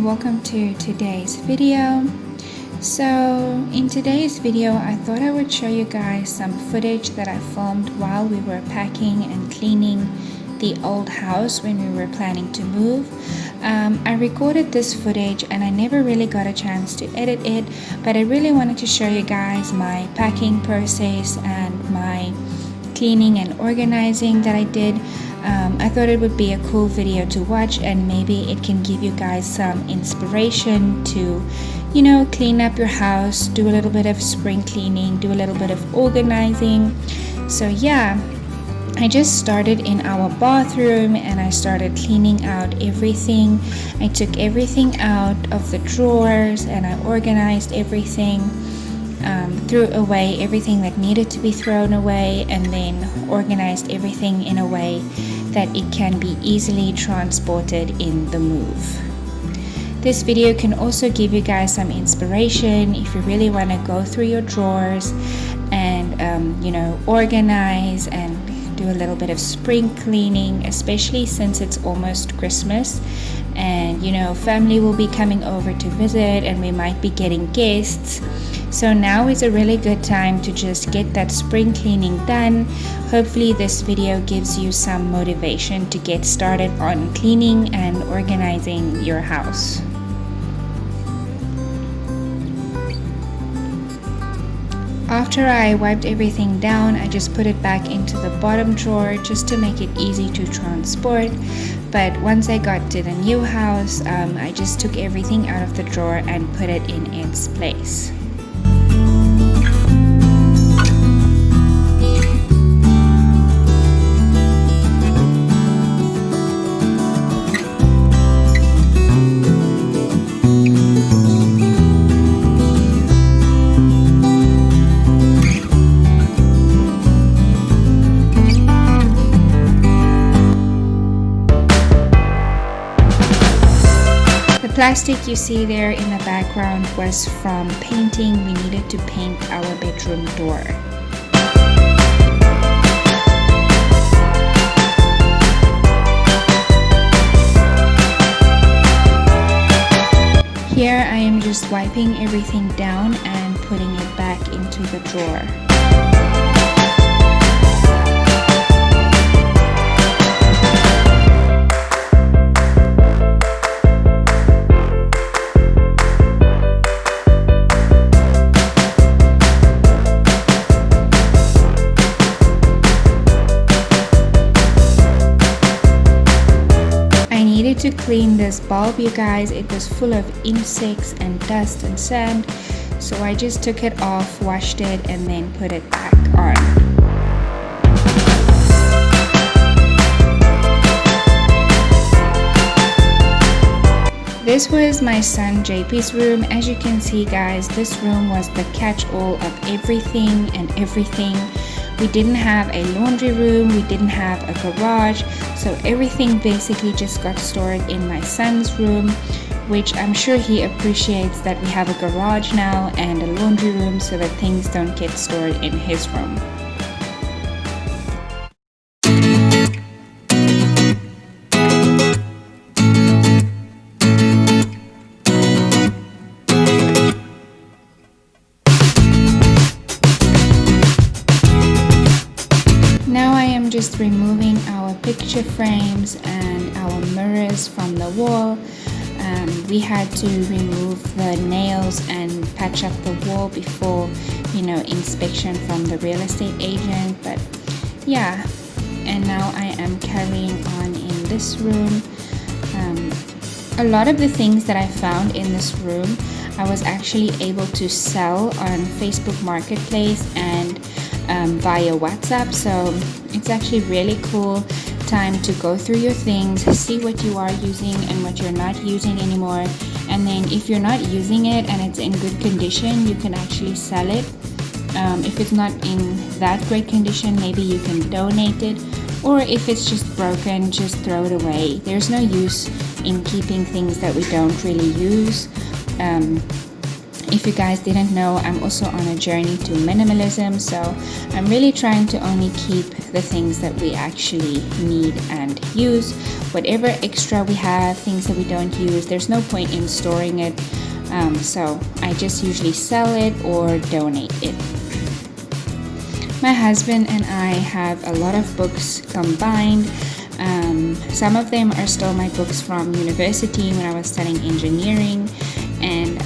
welcome to today's video. So in today's video I thought I would show you guys some footage that I filmed while we were packing and cleaning the old house when we were planning to move. I recorded this footage and I never really got a chance to edit it, but I really wanted to show you guys my packing process and my cleaning and organizing that I did. I thought it would be a cool video to watch, and maybe it can give you guys some inspiration to, clean up your house, do a little bit of spring cleaning, do a little bit of organizing. So yeah, I just started in our bathroom and I started cleaning out everything. I took everything out of the drawers and I organized everything. Threw away everything that needed to be thrown away, and then organized everything in a way that it can be easily transported in the move. This video can also give you guys some inspiration if you really want to go through your drawers and organize and do a little bit of spring cleaning, especially since it's almost Christmas and family will be coming over to visit and we might be getting guests. So now is a really good time to just get that spring cleaning done. Hopefully this video gives you some motivation to get started on cleaning and organizing your house. After I wiped everything down, I just put it back into the bottom drawer just to make it easy to transport. But once I got to the new house, I just took everything out of the drawer and put it in its place. The plastic you see there in the background was from painting. We needed to paint our bedroom door. Here I am just wiping everything down and putting it back into the drawer. To clean this bulb, you guys, it was full of insects and dust and sand, so I just took it off, washed it, and then put it back on. This was my son JP's room. As you can see, guys, this room was the catch-all of everything and everything. We didn't have a laundry room, we didn't have a garage, so everything basically just got stored in my son's room, which I'm sure he appreciates that we have a garage now and a laundry room so that things don't get stored in his room. Just removing our picture frames and our mirrors from the wall. We had to remove the nails and patch up the wall before inspection from the real estate agent. But yeah, and now I am carrying on in this room. A lot of the things that I found in this room I was actually able to sell on Facebook Marketplace and via WhatsApp, so it's actually really cool time to go through your things, see what you are using and what you're not using anymore, and then if you're not using it and it's in good condition, you can actually sell it. If it's not in that great condition, maybe you can donate it, or if it's just broken, just throw it away. There's no use in keeping things that we don't really use. If you guys didn't know, I'm also on a journey to minimalism, so I'm really trying to only keep the things that we actually need and use. Whatever extra we have, things that we don't use, there's no point in storing it, so I just usually sell it or donate it. My husband and I have a lot of books combined. Some of them are still my books from university when I was studying engineering, and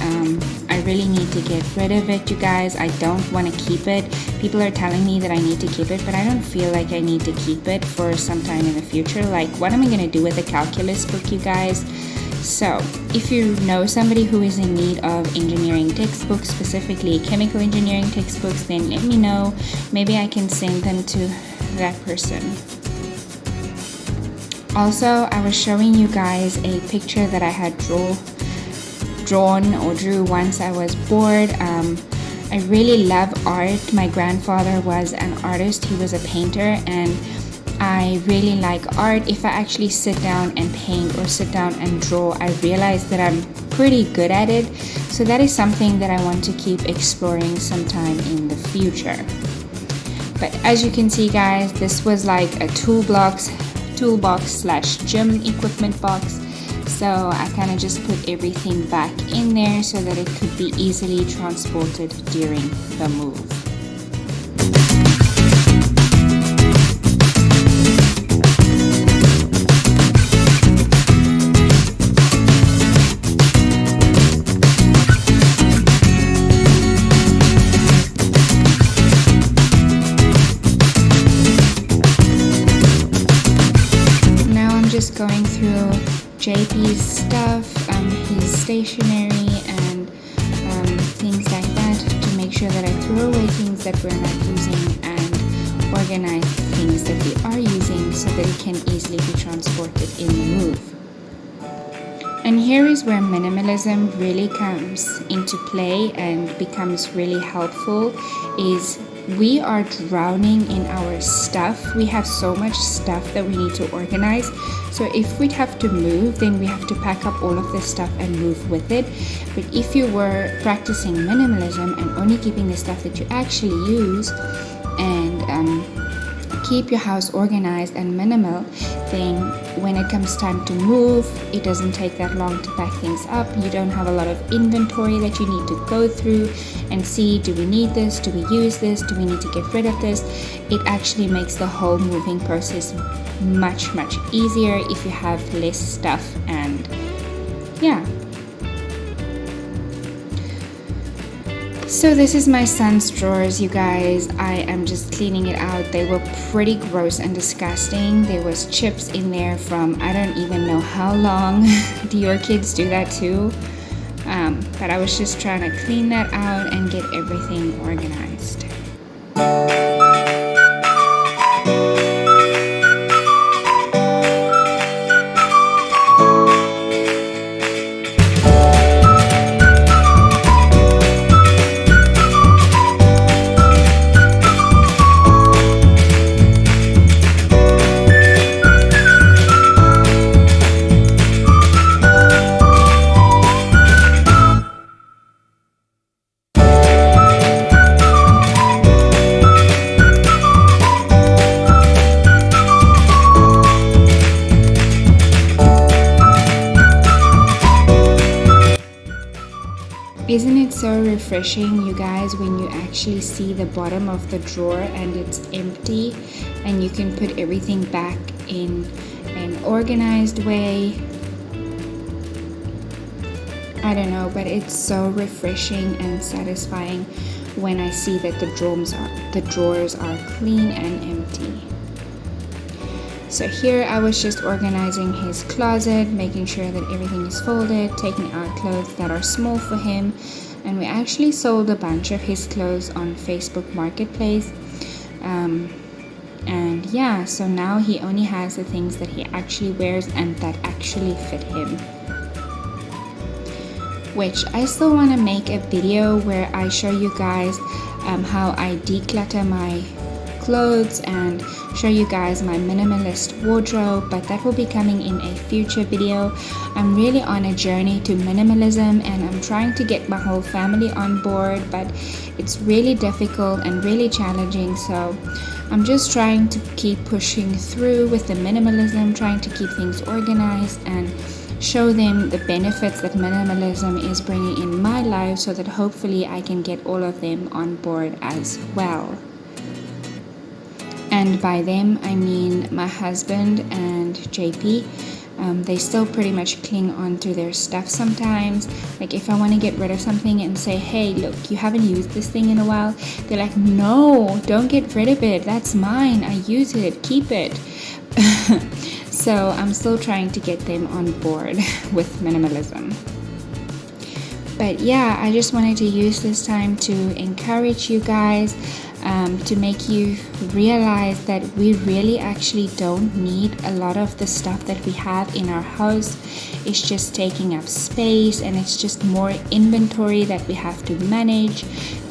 I really need to get rid of it, you guys. I don't want to keep it. People are telling me that I need to keep it, but I don't feel like I need to keep it for some time in the future. Like, what am I going to do with a calculus book, you guys? So if you know somebody who is in need of engineering textbooks, specifically chemical engineering textbooks, then let me know. Maybe I can send them to that person. Also, I was showing you guys a picture that I had drew once I was bored. I really love art. My grandfather was an artist. He was a painter, and I really like art. If I actually sit down and paint or sit down and draw, I realize that I'm pretty good at it. So that is something that I want to keep exploring sometime in the future. But as you can see, guys, this was like a toolbox / gym equipment box. So I kind of just put everything back in there so that it could be easily transported during the move. Just going through JP's stuff, his stationery and things like that, to make sure that I throw away things that we're not using and organize things that we are using so that it can easily be transported in the move. And here is where minimalism really comes into play and becomes really helpful, is we are drowning in our stuff. We have so much stuff that we need to organize. So if we'd have to move, then we have to pack up all of this stuff and move with it. But if you were practicing minimalism and only keeping the stuff that you actually use and keep your house organized and minimal, then when it comes time to move, it doesn't take that long to pack things up. You don't have a lot of inventory that you need to go through and see, do we need this, do we use this, do we need to get rid of this. It actually makes the whole moving process much easier if you have less stuff. And yeah, so this is my son's drawers, you guys. I am just cleaning it out. They were pretty gross and disgusting. There was chips in there from I don't even know how long. Do your kids do that too? But I was just trying to clean that out and get everything organized. Isn't it so refreshing, you guys, when you actually see the bottom of the drawer and it's empty and you can put everything back in an organized way? I don't know, but it's so refreshing and satisfying when I see that the drawers are clean and empty. So here I was just organizing his closet, making sure that everything is folded, taking out clothes that are small for him. And we actually sold a bunch of his clothes on Facebook Marketplace. And yeah, so now he only has the things that he actually wears and that actually fit him. Which I still want to make a video where I show you guys how I declutter my clothes and show you guys my minimalist wardrobe, but that will be coming in a future video. I'm really on a journey to minimalism and I'm trying to get my whole family on board, but it's really difficult and really challenging, so I'm just trying to keep pushing through with the minimalism, trying to keep things organized and show them the benefits that minimalism is bringing in my life, so that hopefully I can get all of them on board as well. And by them I mean my husband and JP. They still pretty much cling on to their stuff sometimes. Like if I want to get rid of something and say, hey, look, you haven't used this thing in a while, they're like, no, don't get rid of it, that's mine, I use it, keep it. So I'm still trying to get them on board with minimalism. But yeah, I just wanted to use this time to encourage you guys, to make you realize that we really actually don't need a lot of the stuff that we have in our house. It's just taking up space and it's just more inventory that we have to manage,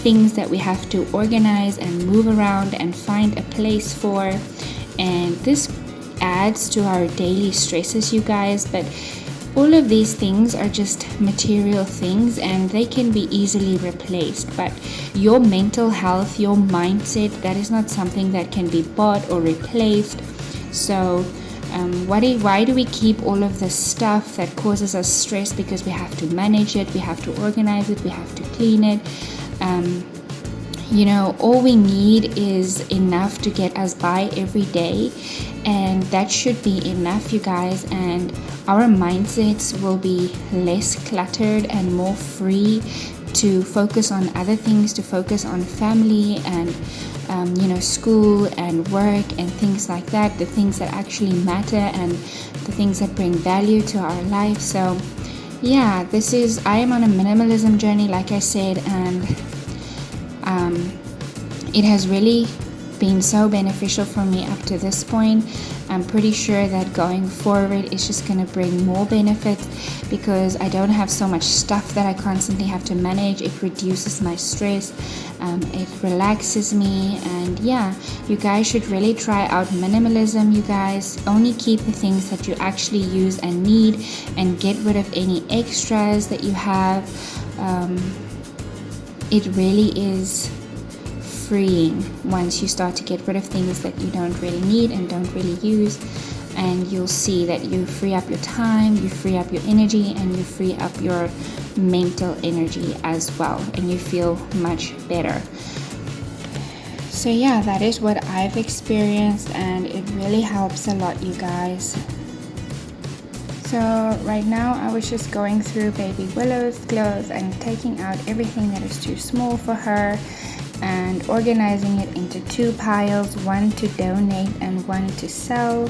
things that we have to organize and move around and find a place for. And this adds to our daily stresses, you guys, but all of these things are just material things and they can be easily replaced. But your mental health, your mindset, that is not something that can be bought or replaced. So why do we keep all of this stuff that causes us stress? Because we have to manage it, we have to organize it, we have to clean it. All we need is enough to get us by every day, and that should be enough, you guys. And our mindsets will be less cluttered and more free to focus on other things, to focus on family and school and work and things like that, the things that actually matter and the things that bring value to our life. So yeah, I am on a minimalism journey, like I said, and it has really been so beneficial for me up to this point. I'm pretty sure that going forward it's just going to bring more benefits because I don't have so much stuff that I constantly have to manage. It reduces my stress, it relaxes me, and yeah, you guys should really try out minimalism. You guys only keep the things that you actually use and need and get rid of any extras that you have. It really is freeing once you start to get rid of things that you don't really need and don't really use, and you'll see that you free up your time, you free up your energy, and you free up your mental energy as well, and you feel much better. So yeah, that is what I've experienced and it really helps a lot, you guys. So right now I was just going through baby Willow's clothes and taking out everything that is too small for her and organizing it into two piles, one to donate and one to sell.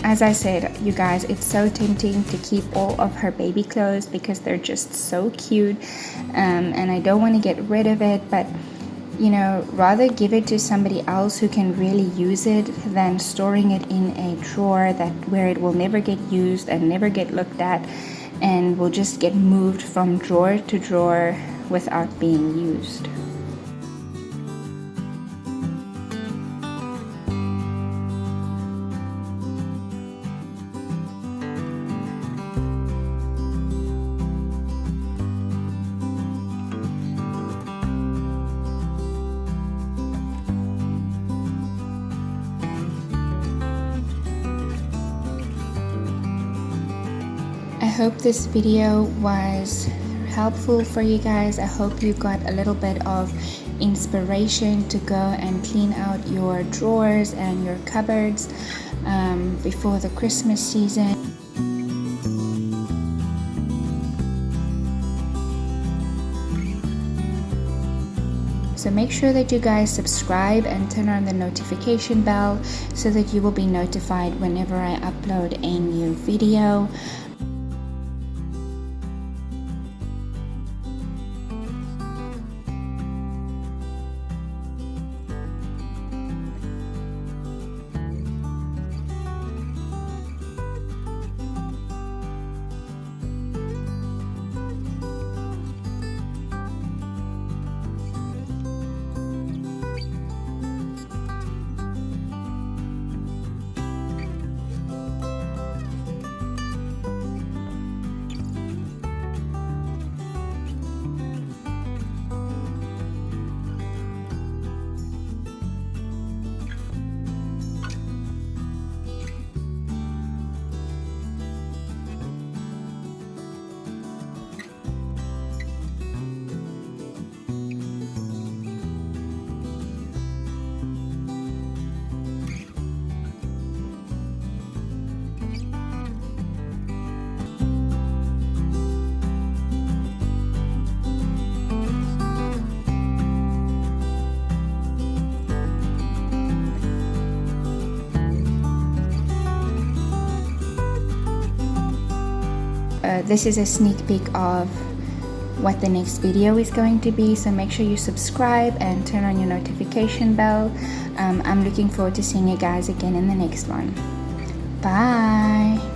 As I said, you guys, it's so tempting to keep all of her baby clothes because they're just so cute, and I don't want to get rid of it, but rather give it to somebody else who can really use it than storing it in a drawer where it will never get used and never get looked at and will just get moved from drawer to drawer without being used. I hope this video was helpful for you guys. I hope you got a little bit of inspiration to go and clean out your drawers and your cupboards before the Christmas season. So make sure that you guys subscribe and turn on the notification bell so that you will be notified whenever I upload a new video. this is a sneak peek of what the next video is going to be, so make sure you subscribe and turn on your notification bell. I'm looking forward to seeing you guys again in the next one. Bye.